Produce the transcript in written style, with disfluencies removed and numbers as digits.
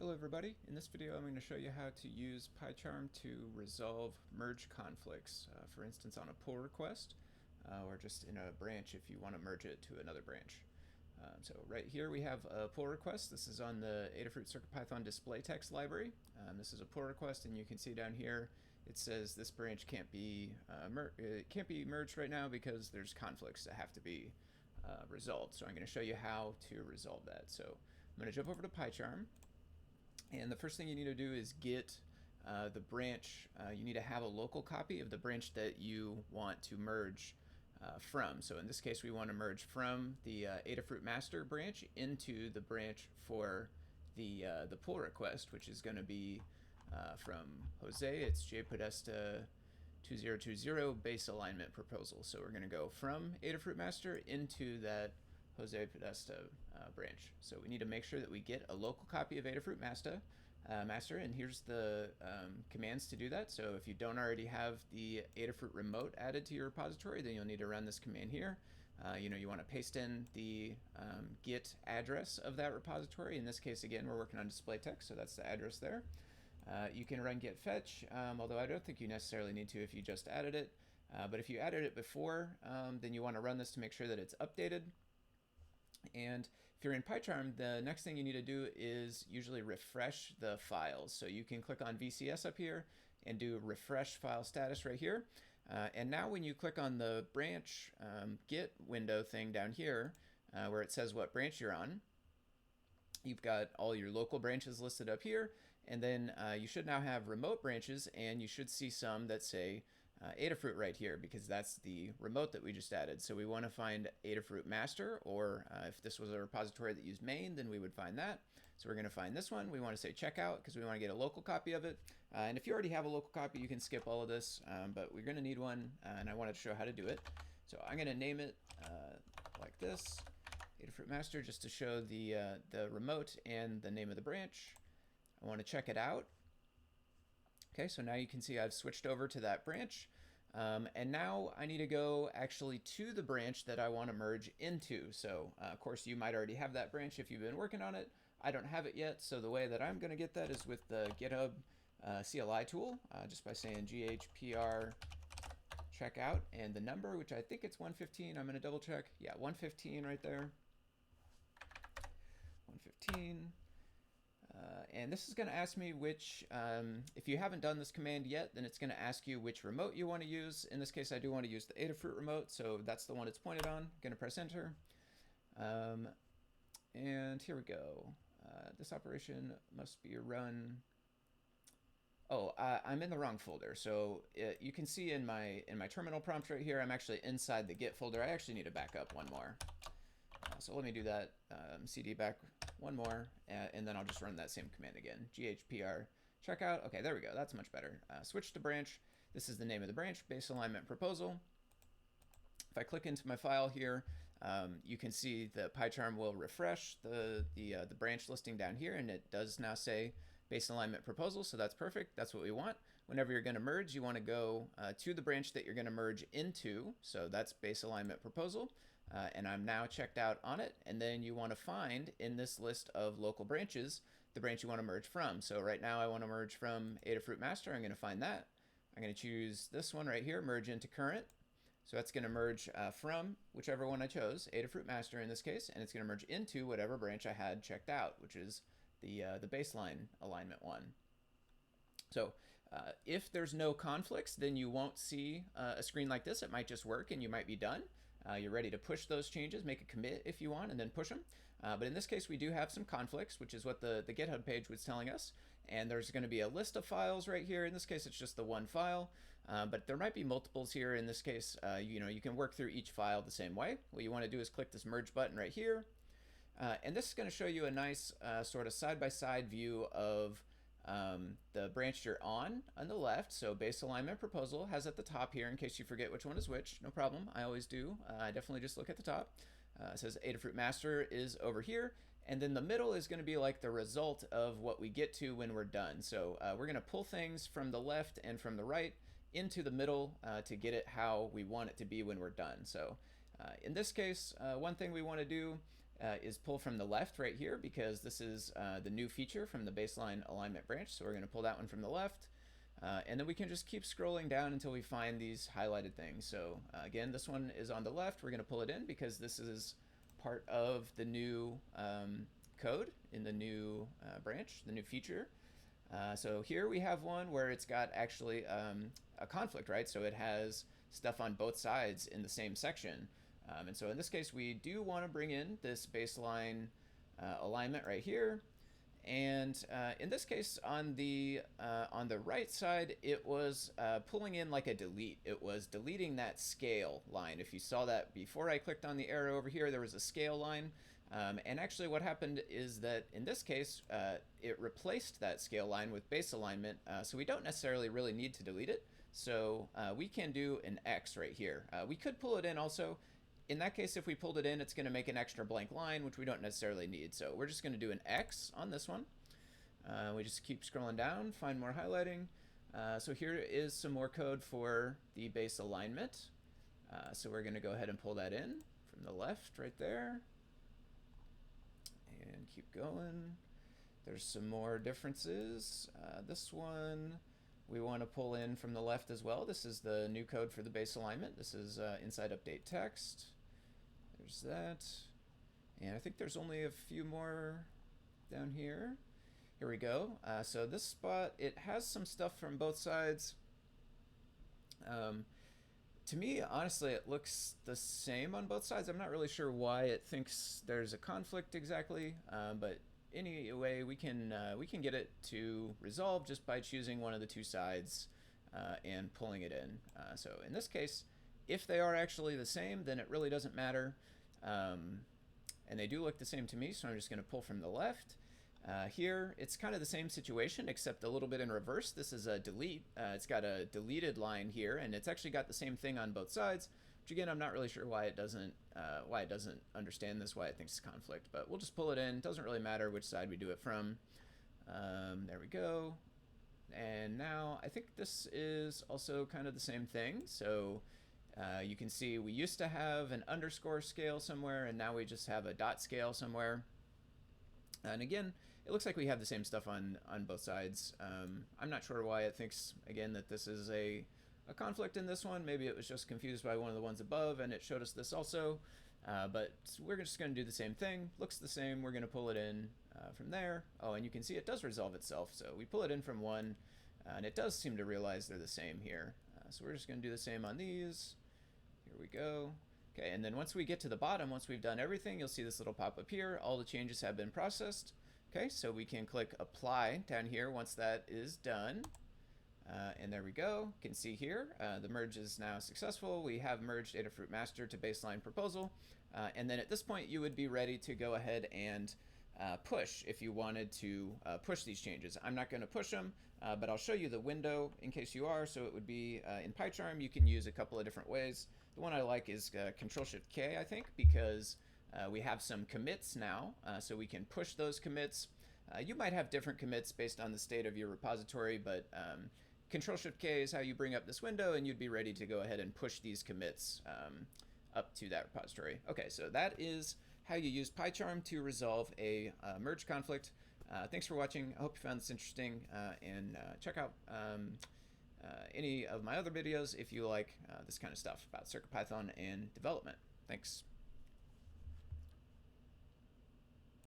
Hello everybody, in this video I'm going to show you how to use PyCharm to resolve merge conflicts, for instance on a pull request, or just in a branch if you want to merge it to another branch. So right here we have a pull request. This is on the Adafruit CircuitPython display text library. This is a pull request, and you can see down here it says this branch can't be merged right now because there's conflicts that have to be resolved. So I'm going to show you how to resolve that. So I'm going to jump over to PyCharm. And the first thing you need to do is get the branch. You need to have a local copy of the branch that you want to merge from. So in this case, we want to merge from the Adafruit master branch into the branch for the pull request, which is going to be from Jose. It's JPodesta 2020 base alignment proposal. So we're going to go from Adafruit master into that Jose Podesta branch. So we need to make sure that we get a local copy of Adafruit master, and here's the commands to do that. So if you don't already have the Adafruit remote added to your repository, then you'll need to run this command here. You want to paste in the git address of that repository. In this case, again, we're working on display text, so that's the address there. You can run git fetch, although I don't think you necessarily need to if you just added it. But if you added it before, then you want to run this to make sure that it's updated. And if you're in PyCharm, the next thing you need to do is usually refresh the files. So you can click on VCS up here and do refresh file status right here. And now when you click on the branch git window thing down here, where it says what branch you're on, you've got all your local branches listed up here. And then you should now have remote branches, and you should see some that say Adafruit right here, because that's the remote that we just added. So we want to find Adafruit master, or if this was a repository that used main, then we would find that. So we're going to find this one. We want to say checkout because we want to get a local copy of it. And if you already have a local copy, you can skip all of this, but we're going to need one, and I wanted to show how to do it. So I'm going to name it like this, Adafruit master, just to show the remote and the name of the branch. I want to check it out. Okay, so now you can see I've switched over to that branch. And now I need to go actually to the branch that I want to merge into. So of course you might already have that branch if you've been working on it. I don't have it yet, so the way that I'm going to get that is with the GitHub CLI tool, just by saying GHPR checkout and the number, which I think it's 115. I'm going to double check. Yeah, 115 right there. 115. And this is going to ask me which, if you haven't done this command yet, then it's going to ask you which remote you want to use. In this case, I do want to use the Adafruit remote, so that's the one it's pointed on. I'm going to press enter. And here we go. This operation must be run. Oh, I'm in the wrong folder. So you can see in my terminal prompt right here, I'm actually inside the Git folder. I actually need to back up one more. So let me do that, cd back one more, and then I'll just run that same command again, GHPR checkout. Okay, there we go, that's much better. Switch to branch. This is the name of the branch, base alignment proposal. If I click into my file here, you can see the PyCharm will refresh the branch listing down here, and it does now say base alignment proposal, so that's perfect. That's what we want. Whenever you're going to merge, you want to go to the branch that you're going to merge into, so that's base alignment proposal. And I'm now checked out on it, and then you want to find in this list of local branches the branch you want to merge from. So right now I want to merge from Adafruit master. I'm going to find that. I'm going to choose this one right here, merge into current. So that's going to merge from whichever one I chose, Adafruit master in this case, and it's going to merge into whatever branch I had checked out, which is the baseline alignment one. So if there's no conflicts, then you won't see a screen like this. It might just work and you might be done. You're ready to push those changes, make a commit if you want, and then push them. But in this case, we do have some conflicts, which is what the GitHub page was telling us. And there's going to be a list of files right here. In this case, it's just the one file, but there might be multiples here. In this case, you can work through each file the same way. What you want to do is click this merge button right here. And this is going to show you a nice sort of side-by-side view of the branch you're on the left. So base alignment proposal has at the top here, in case you forget which one is which. No problem, I always do. I definitely just look at the top. It says Adafruit master is over here, and then the middle is going to be like the result of what we get to when we're done. So we're going to pull things from the left and from the right into the middle to get it how we want it to be when we're done. So in this case, one thing we want to do is pull from the left right here, because this is the new feature from the baseline alignment branch. So we're going to pull that one from the left. And then we can just keep scrolling down until we find these highlighted things. So again, this one is on the left. We're going to pull it in because this is part of the new code in the new branch, the new feature. So here we have one where it's got actually a conflict, right? So it has stuff on both sides in the same section. And so in this case, we do want to bring in this baseline alignment right here. And in this case, on the right side, it was pulling in like a delete. It was deleting that scale line. If you saw that before I clicked on the arrow over here, there was a scale line. And actually what happened is that in this case, it replaced that scale line with base alignment. So we don't necessarily really need to delete it. So we can do an X right here. We could pull it in also. In that case, if we pulled it in, it's going to make an extra blank line, which we don't necessarily need. So we're just going to do an X on this one. We just keep scrolling down, find more highlighting. So here is some more code for the base alignment. So we're going to go ahead and pull that in from the left right there. And keep going. There's some more differences. This one we want to pull in from the left as well. This is the new code for the base alignment. This is inside update text. There's that. And I think there's only a few more down here. Here we go. So this spot, it has some stuff from both sides. To me, honestly, it looks the same on both sides. I'm not really sure why it thinks there's a conflict exactly, but anyway, we can get it to resolve just by choosing one of the two sides and pulling it in. So in this case, if they are actually the same, then it really doesn't matter. And they do look the same to me, so I'm just going to pull from the left. Here, it's kind of the same situation, except a little bit in reverse. This is a delete. It's got a deleted line here, and it's actually got the same thing on both sides, which again, I'm not really sure why it doesn't understand this, why it thinks it's conflict, but we'll just pull it in. It doesn't really matter which side we do it from. There we go. And now I think this is also kind of the same thing. So you can see we used to have an underscore scale somewhere, and now we just have a dot scale somewhere. And again, it looks like we have the same stuff on both sides. I'm not sure why it thinks, again, that this is a conflict in this one. Maybe it was just confused by one of the ones above and it showed us this also. But we're just going to do the same thing. Looks the same. We're going to pull it in from there. Oh, and you can see it does resolve itself. So we pull it in from one, and it does seem to realize they're the same here. So we're just going to do the same on these. Here we go. Okay, and then once we get to the bottom, once we've done everything, you'll see this little pop-up here. All the changes have been processed. Okay, so we can click Apply down here once that is done. And there we go. You can see here, the merge is now successful. We have merged Adafruit Master to baseline proposal. And then at this point, you would be ready to go ahead and push if you wanted to push these changes. I'm not going to push them, but I'll show you the window in case you are. So it would be in PyCharm, you can use a couple of different ways. The one I like is Control-Shift-K, I think, because we have some commits now, so we can push those commits. You might have different commits based on the state of your repository, but Control-Shift-K is how you bring up this window, and you'd be ready to go ahead and push these commits up to that repository. Okay, so that is how you use PyCharm to resolve a merge conflict. Thanks for watching. I hope you found this interesting, and check out any of my other videos if you like this kind of stuff about CircuitPython and development. Thanks.